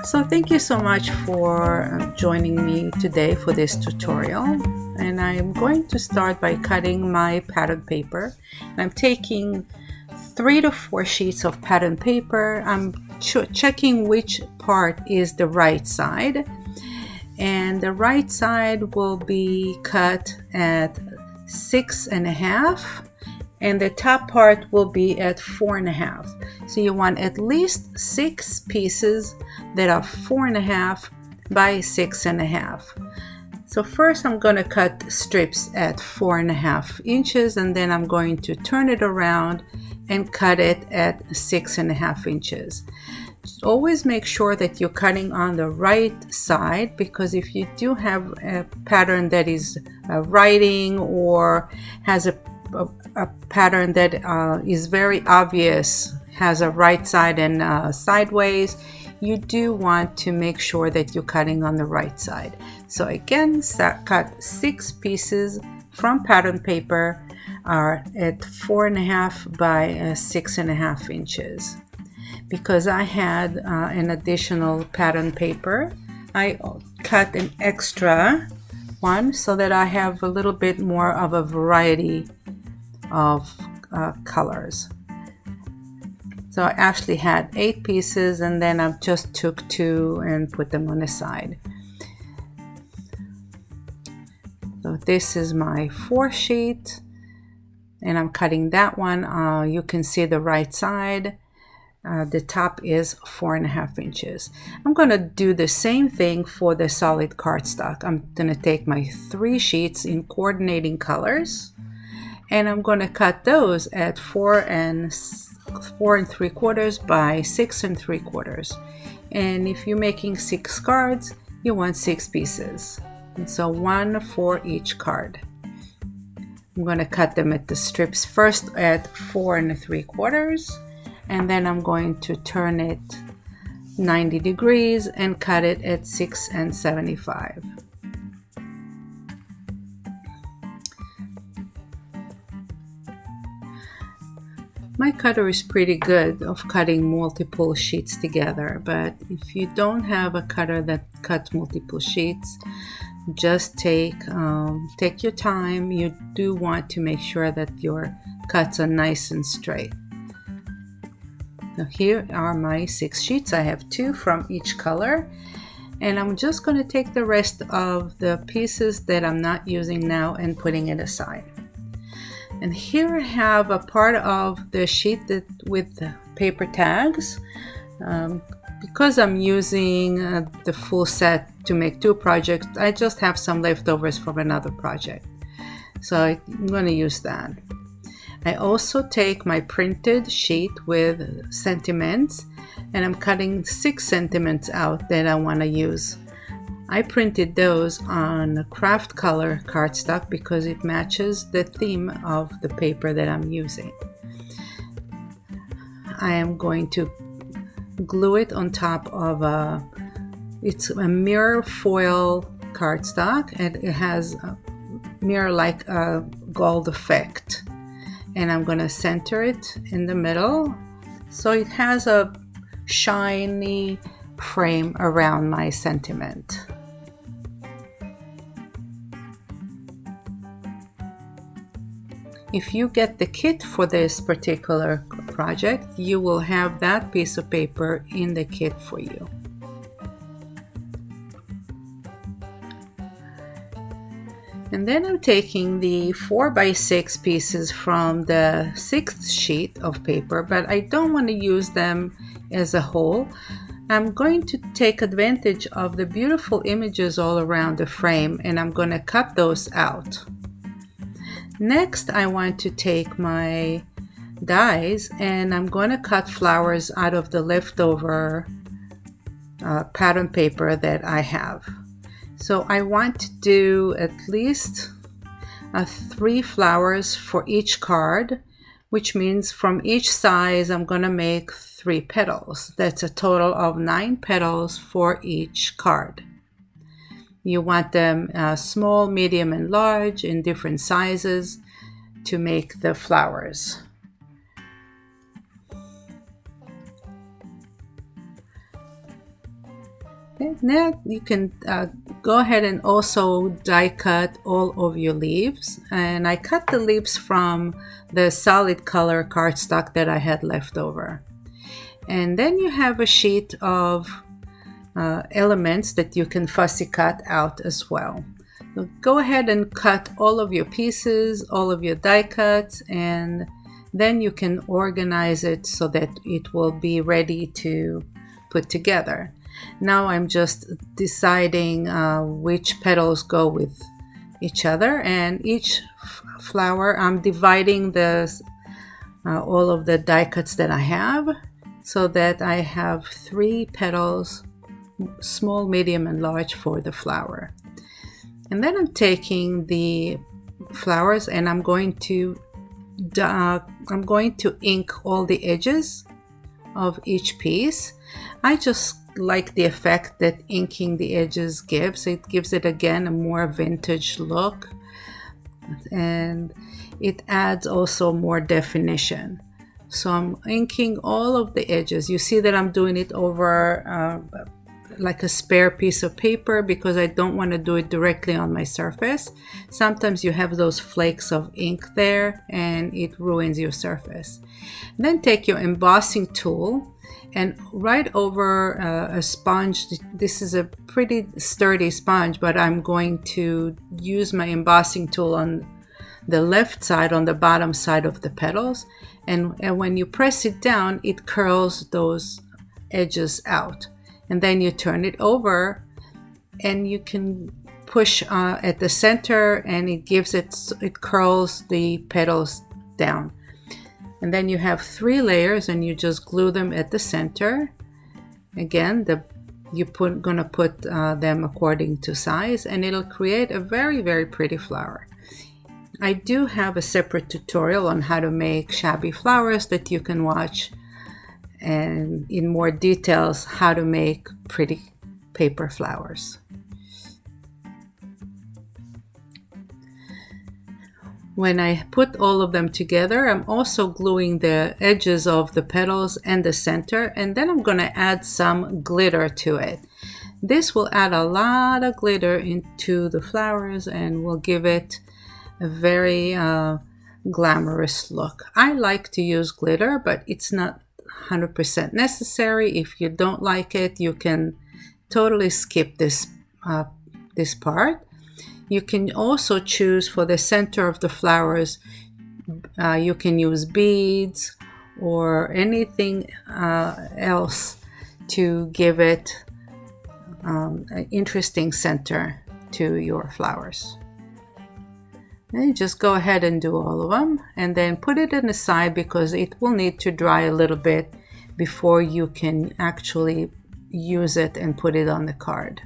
So thank you so much for joining me today for this tutorial. And I'm going to start by cutting my pattern paper. And I'm taking 3 to 4 sheets of pattern paper. I'm checking which part is the right side. And the right side will be cut at 6.5, and the top part will be at 4.5. So you want at least 6 pieces that are 4.5 by 6.5. So first I'm going to cut strips at 4.5 inches, and then I'm going to turn it around and cut it at 6.5 inches. Always make sure that you're cutting on the right side, because if you do have a pattern that is writing or has a pattern that is very obvious, has a right side and sideways, you do want to make sure that you're cutting on the right side. So again, cut 6 pieces from pattern paper at 4.5 by 6.5 inches. Because I had an additional pattern paper, I cut an extra one so that I have a little bit more of a variety of colors. So I actually had 8 pieces, and then I just took 2 and put them on the side. So this is my 4 sheet, and I'm cutting that one. You can see the right side. The top is 4.5 inches. I'm going to do the same thing for the solid cardstock. I'm going to take my 3 sheets in coordinating colors, and I'm going to cut those at 4 3/4 by 6 3/4. And if you're making 6 cards, you want 6 pieces. And so 1 for each card. I'm going to cut them at the strips first at 4 3/4. And then I'm going to turn it 90 degrees and cut it at 6 75. My cutter is pretty good of cutting multiple sheets together, but if you don't have a cutter that cuts multiple sheets, just take your time. You do want to make sure that your cuts are nice and straight. Now here are my 6 sheets. I have 2 from each color, and I'm just going to take the rest of the pieces that I'm not using now and putting it aside. And here I have a part of the sheet with the paper tags. Because I'm using the full set to make 2 projects, I just have some leftovers from another project. So I'm going to use that. I also take my printed sheet with sentiments, and I'm cutting 6 sentiments out that I want to use. I printed those on craft color cardstock because it matches the theme of the paper that I'm using. I am going to glue it on top of it's a mirror foil cardstock, and it has a mirror like a gold effect. And I'm going to center it in the middle so it has a shiny frame around my sentiment. If you get the kit for this particular project, you will have that piece of paper in the kit for you. And then I'm taking the 4 by 6 pieces from the 6th sheet of paper, but I don't want to use them as a whole. I'm going to take advantage of the beautiful images all around the frame, and I'm going to cut those out. Next, I want to take my dies, and I'm going to cut flowers out of the leftover pattern paper that I have. So I want to do at least 3 flowers for each card, which means from each size I'm going to make 3 petals. That's a total of 9 petals for each card. You want them small, medium, and large in different sizes to make the flowers. Okay, now you can go ahead and also die cut all of your leaves. And I cut the leaves from the solid color cardstock that I had left over. And then you have a sheet of elements that you can fussy cut out as well. So go ahead and cut all of your pieces, all of your die cuts, and then you can organize it so that it will be ready to put together. Now I'm just deciding which petals go with each other, and each flower I'm dividing all of the die cuts that I have so that I have 3 petals, small, medium, and large for the flower. And then I'm taking the flowers and I'm going to ink all the edges of each piece. I just like the effect that inking the edges gives. It gives it again a more vintage look, and it adds also more definition. So I'm inking all of the edges. You see that I'm doing it over like a spare piece of paper because I don't want to do it directly on my surface. Sometimes you have those flakes of ink there and it ruins your surface. Then take your embossing tool and right over a sponge. This is a pretty sturdy sponge, but I'm going to use my embossing tool on the left side, on the bottom side of the petals, and when you press it down, it curls those edges out. And then you turn it over and you can push at the center and it curls the petals down. And then you have 3 layers and you just glue them at the center. Again, gonna put them according to size, and it'll create a very, very pretty flower. I do have a separate tutorial on how to make shabby flowers that you can watch, and in more details how to make pretty paper flowers. When I put all of them together, I'm also gluing the edges of the petals and the center, and then I'm going to add some glitter to it. This will add a lot of glitter into the flowers and will give it a very glamorous look. I like to use glitter, but it's not 100% necessary. If you don't like it, you can totally skip this part. You can also choose for the center of the flowers, you can use beads or anything else to give it an interesting center to your flowers. And you just go ahead and do all of them and then put it in the side because it will need to dry a little bit before you can actually use it and put it on the card.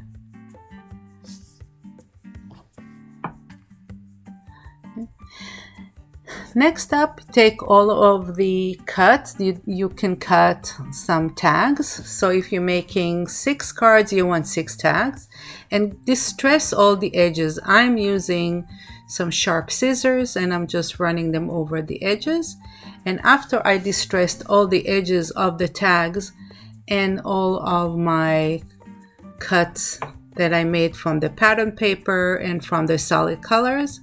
Next up, take all of the cuts. You can cut some tags. So if you're making 6 cards, you want 6 tags. And distress all the edges. I'm using some sharp scissors and I'm just running them over the edges. And after I distressed all the edges of the tags and all of my cuts that I made from the pattern paper and from the solid colors,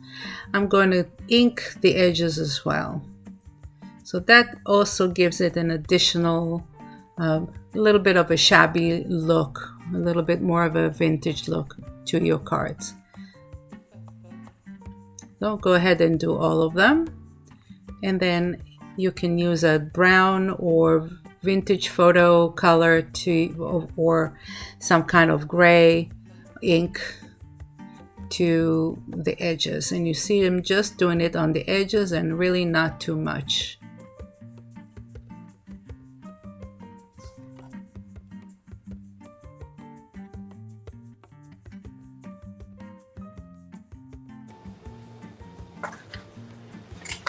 I'm going to ink the edges as well. So that also gives it an additional little bit of a shabby look, a little bit more of a vintage look to your cards. So go ahead and do all of them, and then you can use a brown or vintage photo color or some kind of gray ink to the edges, and you see I'm just doing it on the edges and really not too much.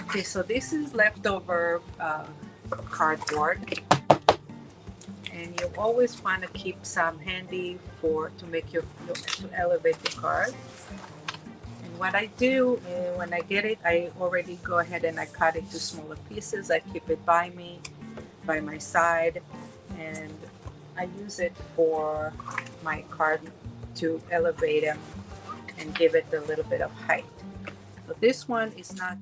Okay, so this is leftover cardboard, and you always want to keep some handy to make to elevate your card. And what I do when I get it, I already go ahead and I cut it to smaller pieces. I keep it by my side, and I use it for my card to elevate them and give it a little bit of height. So this one is not.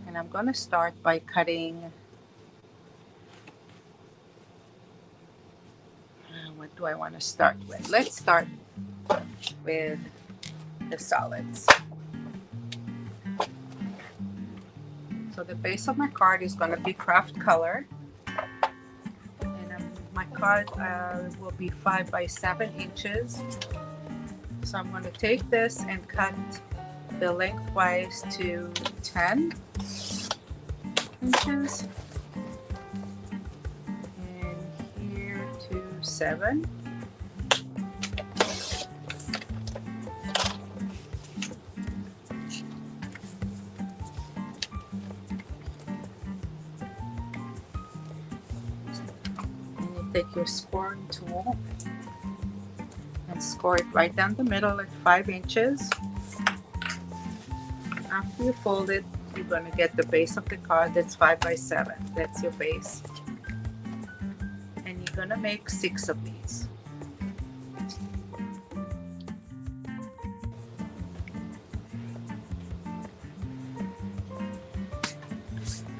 And I'm going to start by cutting. What do I want to start with? Let's start with the solids. So the base of my card is going to be craft color. And my card will be 5 by 7 inches. So I'm going to take this and cut the lengthwise to 10 inches. And here to 7. Take your scoring tool and score it right down the middle at 5 inches. After you fold it, you're going to get the base of the card that's 5 by 7. That's your base. And you're going to make 6 of these.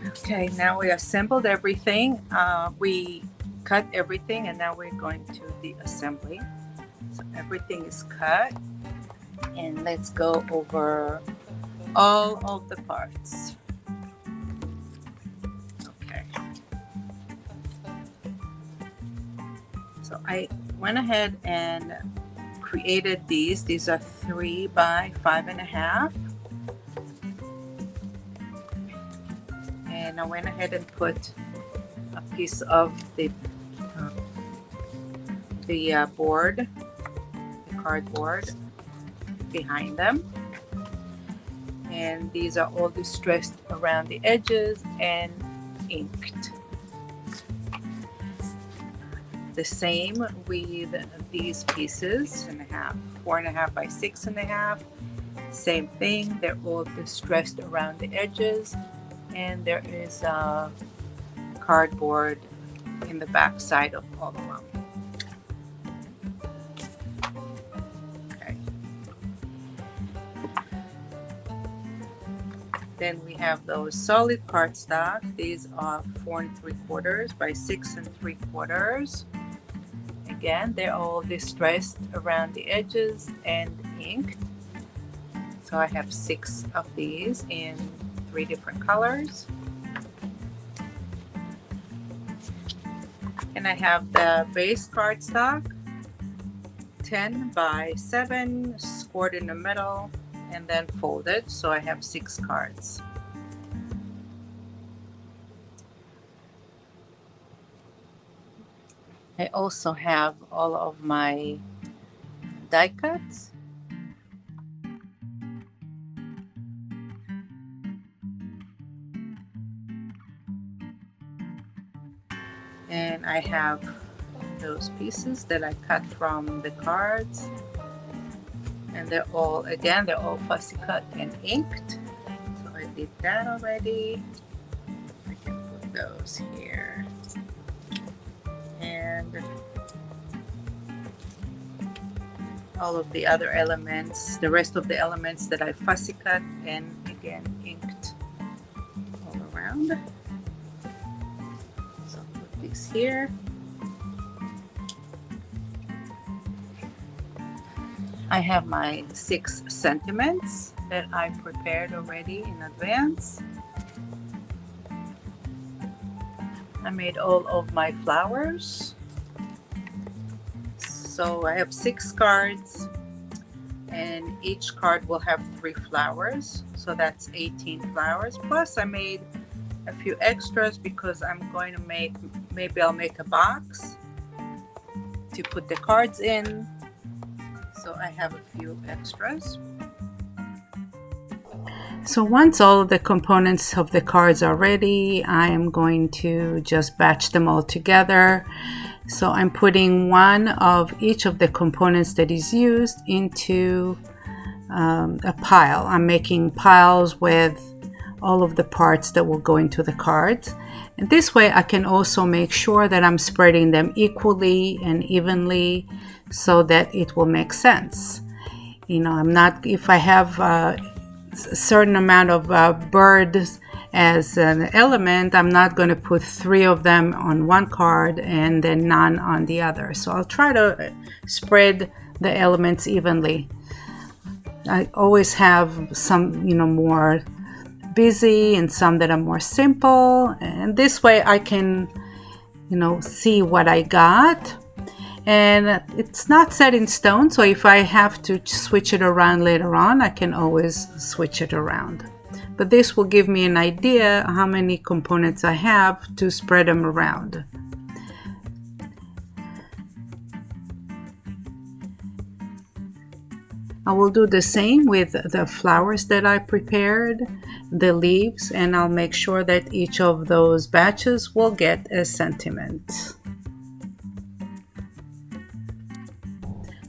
Okay, now we assembled everything. We cut everything, and now we're going to the assembly. So everything is cut, and let's go over all of the parts. Okay, so I went ahead and created these are 3 by 5.5, and I went ahead and put a piece of the board, the cardboard, behind them. And these are all distressed around the edges and inked. The same with these pieces, 4.5 by 6.5. Same thing, they're all distressed around the edges, and there is a cardboard in the back side of all of them. Then we have those solid cardstock. These are 4 3/4 by 6 3/4. Again, they're all distressed around the edges and inked. So I have 6 of these in 3 different colors. And I have the base cardstock, 10 by 7, scored in the middle, and then folded, so I have 6 cards. I also have all of my die cuts. And I have those pieces that I cut from the cards. And they're all fussy cut and inked. So I did that already. I can put those here. And all of the other elements, the rest of the elements that I fussy cut and again inked all around. So I'll put this here. I have my 6 sentiments that I prepared already in advance. I made all of my flowers. So I have 6 cards, and each card will have 3 flowers. So that's 18 flowers. Plus I made a few extras because I'm going to maybe I'll make a box to put the cards in. So I have a few extras. So once all of the components of the cards are ready, I am going to just batch them all together. So I'm putting one of each of the components that is used into a pile. I'm making piles with all of the parts that will go into the cards. And this way I can also make sure that I'm spreading them equally and evenly so that it will make sense. You know, I'm not, if I have a certain amount of birds as an element, I'm not going to put 3 of them on one card and then none on the other. So I'll try to spread the elements evenly. I always have some, you know, more busy and some that are more simple, and this way I can, you know, see what I got. And it's not set in stone, so if I have to switch it around later on, I can always switch it around. But this will give me an idea how many components I have to spread them around. I will do the same with the flowers that I prepared, the leaves, and I'll make sure that each of those batches will get a sentiment.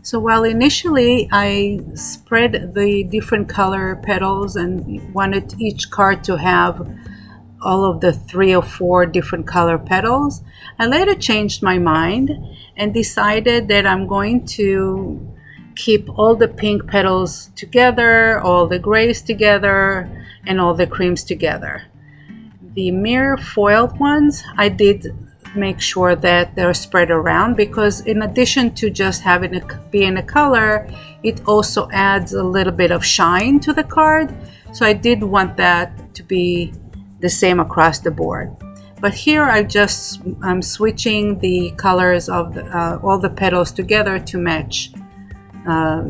So while initially I spread the different color petals and wanted each card to have all of the 3 or 4 different color petals, I later changed my mind and decided that I'm going to keep all the pink petals together, all the grays together, and all the creams together. The mirror foiled ones, I did make sure that they're spread around, because in addition to just having it be in a color, it also adds a little bit of shine to the card. So I did want that to be the same across the board. But here I'm switching the colors of all the petals together to match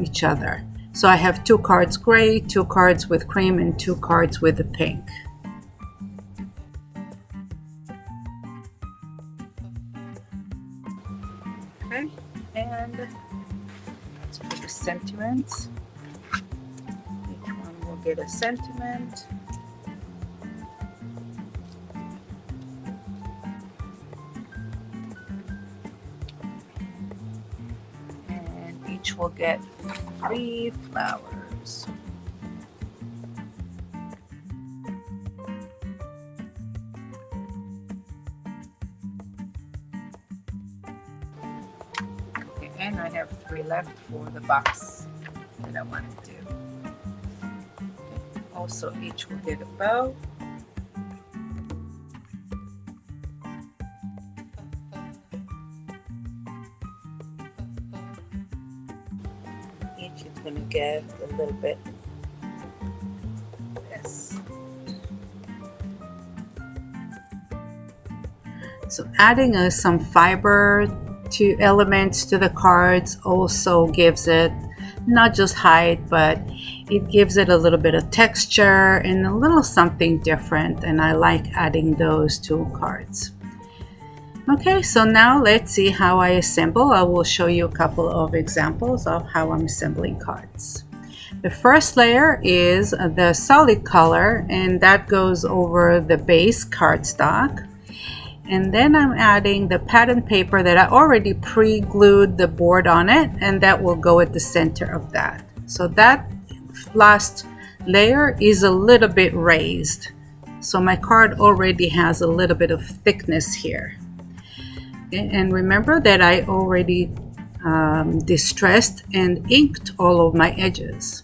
each other. So I have 2 cards gray, 2 cards with cream, and 2 cards with the pink. Okay, and let's put the sentiments. Each one will get a sentiment. Each will get 3 flowers. Okay, and I have 3 left for the box that I want to do. Okay. Also, each will get a bow. Each is going to get a little bit of this. So adding some fiber to elements to the cards also gives it not just height, but it gives it a little bit of texture and a little something different, and I like adding those to cards. Okay, so now let's see how I assemble. I will show you a couple of examples of how I'm assembling cards. The first layer is the solid color, and that goes over the base cardstock. And then I'm adding the pattern paper that I already pre-glued the board on it, and that will go at the center of that. So that last layer is a little bit raised. So my card already has a little bit of thickness here. Okay, and remember that I already distressed and inked all of my edges.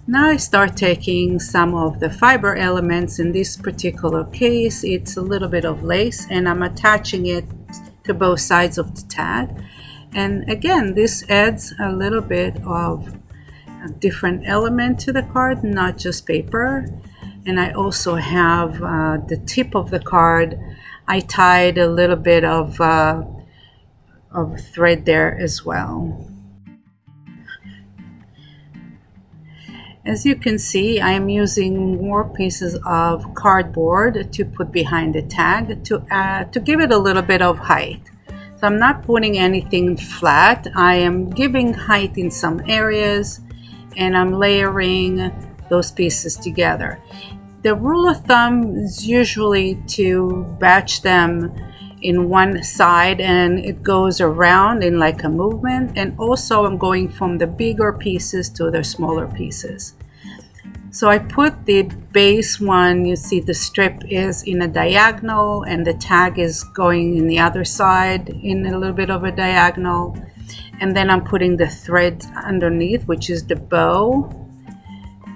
Now I start taking some of the fiber elements. In this particular case, it's a little bit of lace, and I'm attaching it to both sides of the tag. And again, this adds a little bit of a different element to the card, not just paper. And I also have the tip of the card. I tied a little bit of thread there as well. As you can see, I am using more pieces of cardboard to put behind the tag to give it a little bit of height. So I'm not putting anything flat. I am giving height in some areas, and I'm layering those pieces together. The rule of thumb is usually to batch them in one side, and it goes around in like a movement. And also I'm going from the bigger pieces to the smaller pieces. So I put the base one, you see the strip is in a diagonal and the tag is going in the other side in a little bit of a diagonal. And then I'm putting the thread underneath, which is the bow.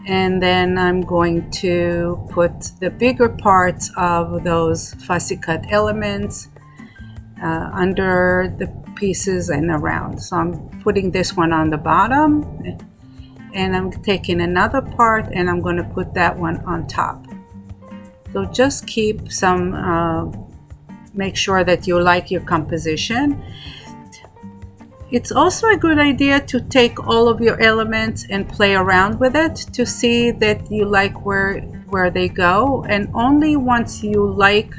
And then I'm going to put the bigger parts of those fussy cut elements under the pieces and around. So I'm putting this one on the bottom, and I'm taking another part and I'm going to put that one on top. So just keep some, make sure that you like your composition. It's also a good idea to take all of your elements and play around with it to see that you like where they go. And only once you like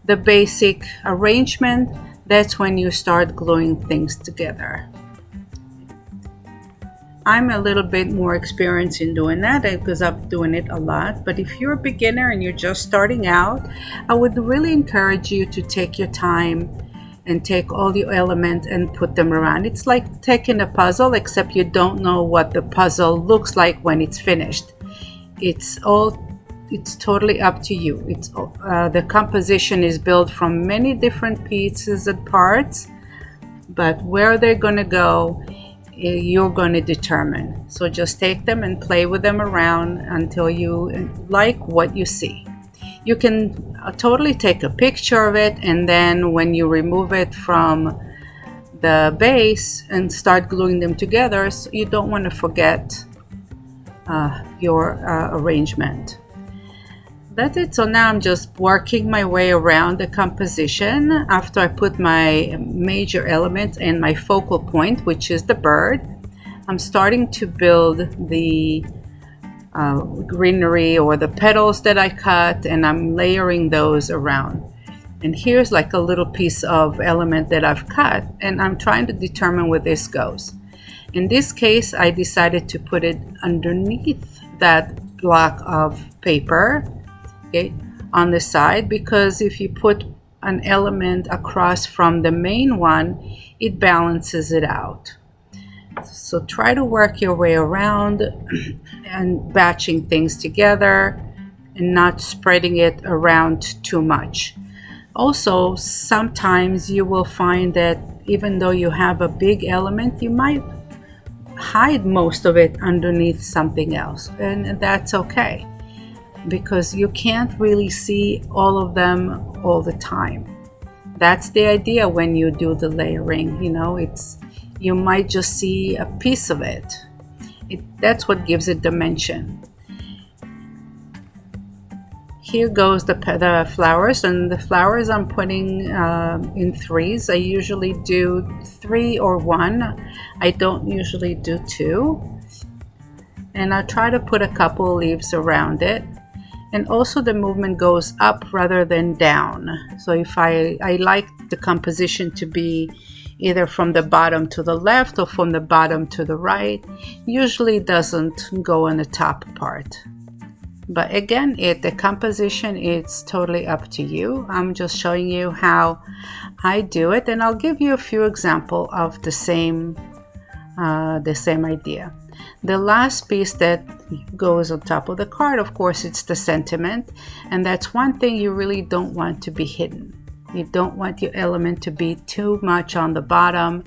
the basic arrangement, that's when you start gluing things together. I'm a little bit more experienced in doing that because I'm doing it a lot. But if you're a beginner and you're just starting out, I would really encourage you to take your time and take all your elements and put them around. It's like taking a puzzle, except you don't know what the puzzle looks like when it's finished. It's totally up to you. The composition is built from many different pieces and parts, but where they're going to go, you're going to determine. So just take them and play with them around until you like what you see. You can totally take a picture of it, and then when you remove it from the base and start gluing them together, so you don't want to forget your arrangement. That's it. So now I'm just working my way around the composition after I put my major element and my focal point, which is the bird. I'm starting to build the greenery or the petals that I cut, and I'm layering those around. And here's like a little piece of element that I've cut, and I'm trying to determine where this goes. In this case, I decided to put it underneath that block of paper, okay, on the side, because if you put an element across from the main one, it balances it out. So try to work your way around and batching things together and not spreading it around too much. Also, sometimes you will find that even though you have a big element, you might hide most of it underneath something else, and that's okay, because you can't really see all of them all the time. That's the idea when you do the layering, you might just see a piece of it. That's what gives it dimension. Here goes the flowers, and the flowers I'm putting in threes. I usually do 3 or 1. I don't usually do 2. And I try to put a couple leaves around it. And also the movement goes up rather than down. So if I like the composition to be either from the bottom to the left or from the bottom to the right, usually doesn't go on the top part. But again, the composition is totally up to you. I'm just showing you how I do it, and I'll give you a few examples of the same idea. The last piece that goes on top of the card, of course, it's the sentiment, and that's one thing you really don't want to be hidden. You don't want your element to be too much on the bottom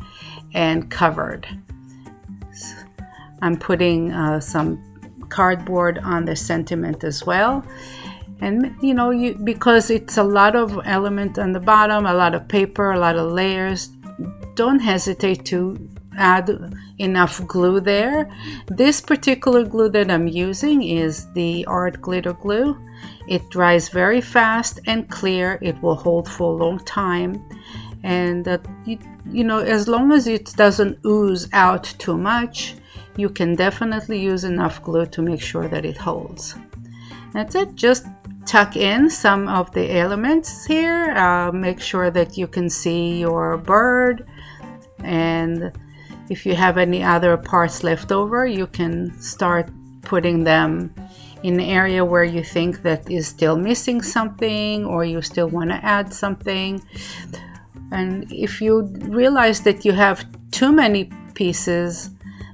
and covered. I'm putting some cardboard on the sentiment as well, and because it's a lot of element on the bottom, a lot of paper, a lot of layers, don't hesitate to add enough glue there. This particular glue that I'm using is the art glitter glue. It dries very fast and clear. It will hold for a long time, and as long as it doesn't ooze out too much, you can definitely use enough glue to make sure that it holds. That's it. Just tuck in some of the elements here. Make sure that you can see your bird, and if you have any other parts left over, you can start putting them in an area where you think that is still missing something, or you still want to add something. And if you realize that you have too many pieces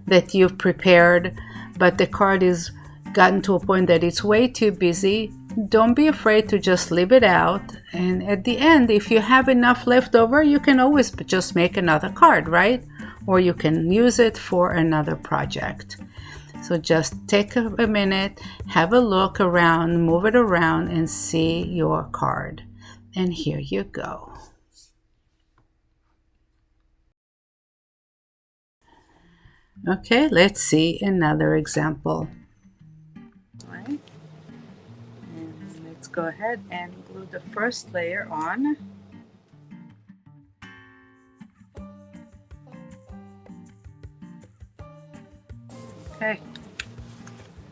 that you've prepared, but the card is gotten to a point that it's way too busy, don't be afraid to just leave it out. And at the end, if you have enough left over, you can always just make another card, right? Or you can use it for another project. So just take a minute, have a look around, move it around, and see your card. And here you go. Okay, let's see another example. All right, and let's go ahead and glue the first layer on. Okay,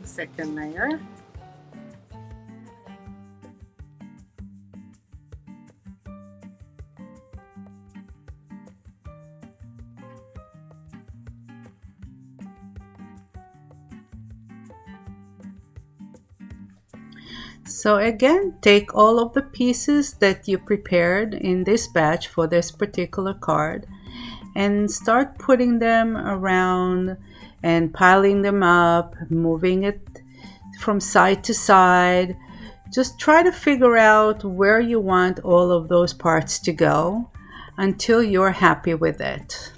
the second layer. So again, take all of the pieces that you prepared in this batch for this particular card and start putting them around and piling them up, moving it from side to side. Just try to figure out where you want all of those parts to go until you're happy with it.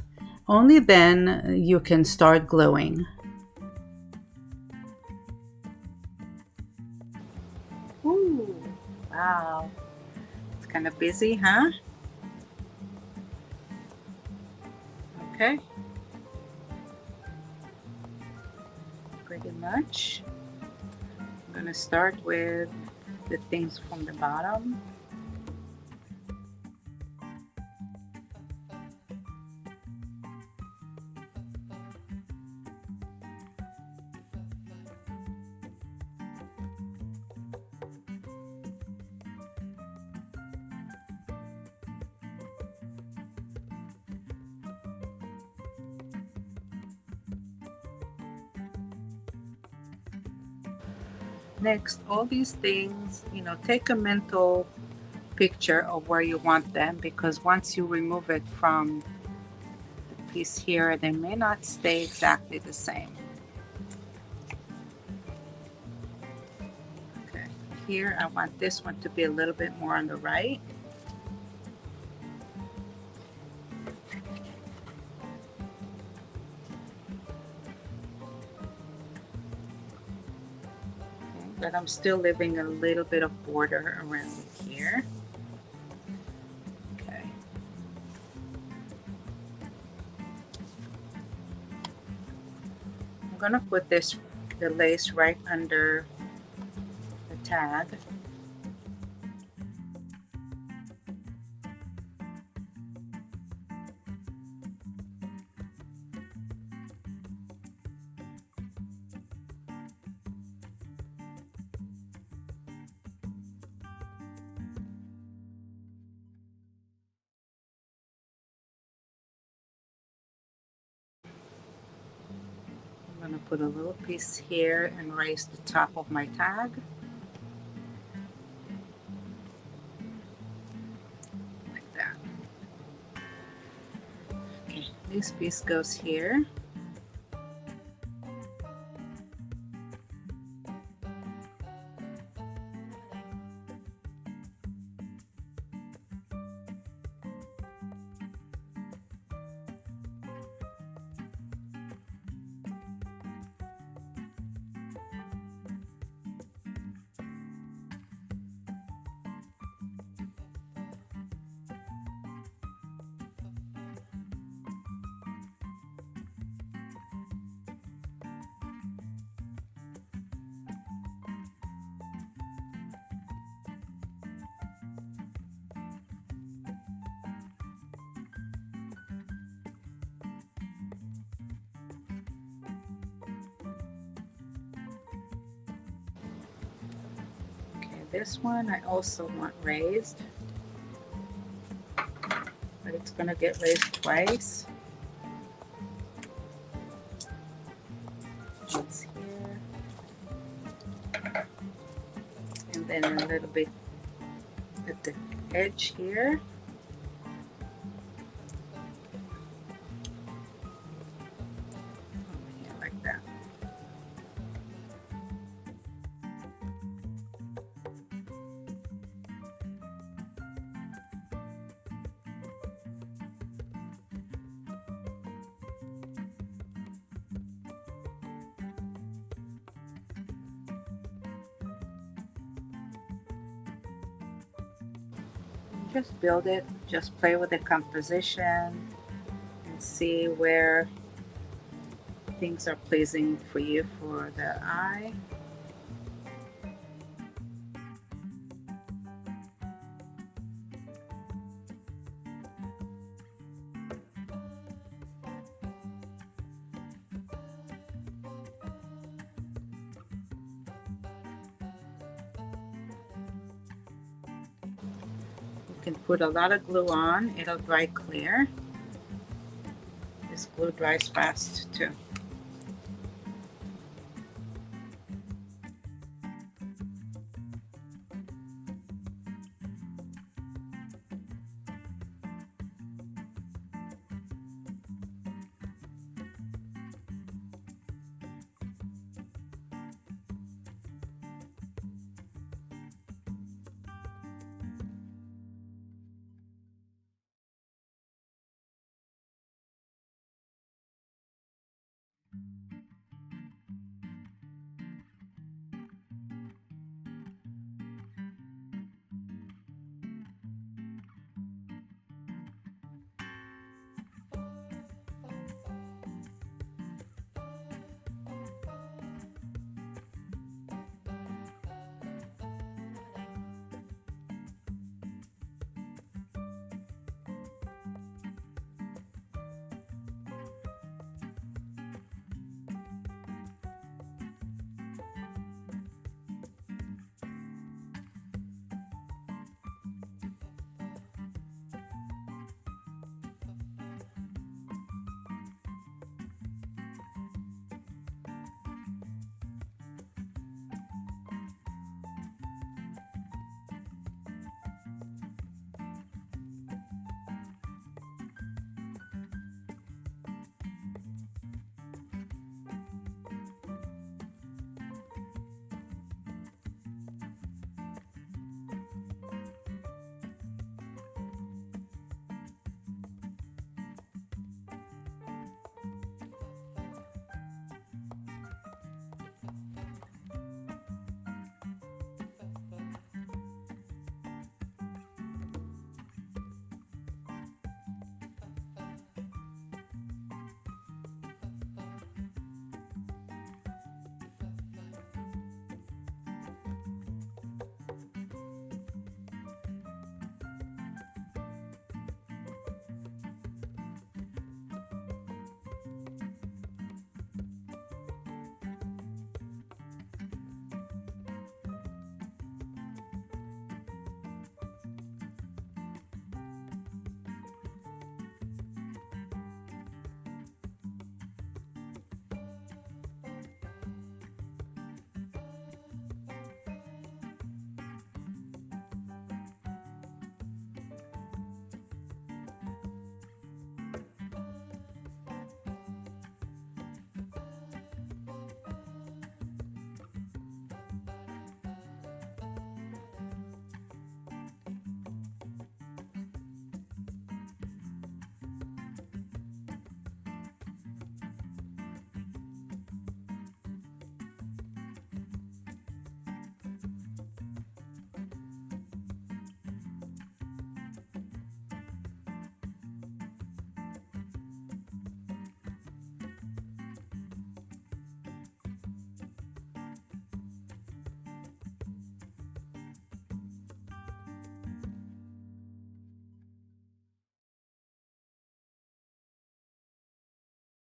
Only then you can start gluing. Ooh, wow, it's kind of busy, huh? Okay, pretty much. I'm gonna start with the things from the bottom. Next, all these things, take a mental picture of where you want them, because once you remove it from the piece here, they may not stay exactly the same. Okay, here I want this one to be a little bit more on the right. But I'm still leaving a little bit of border around here. Okay. I'm gonna put the lace right under the tag. I'm going to put a little piece here and raise the top of my tag. Like that. Okay, this piece goes here. this one I also want raised, but it's going to get raised twice. Once here, and then a little bit at the edge here. Over here like that. Just build it, just play with the composition and see where things are pleasing for you for the eye. You can put a lot of glue on, it'll dry clear. This glue dries fast too.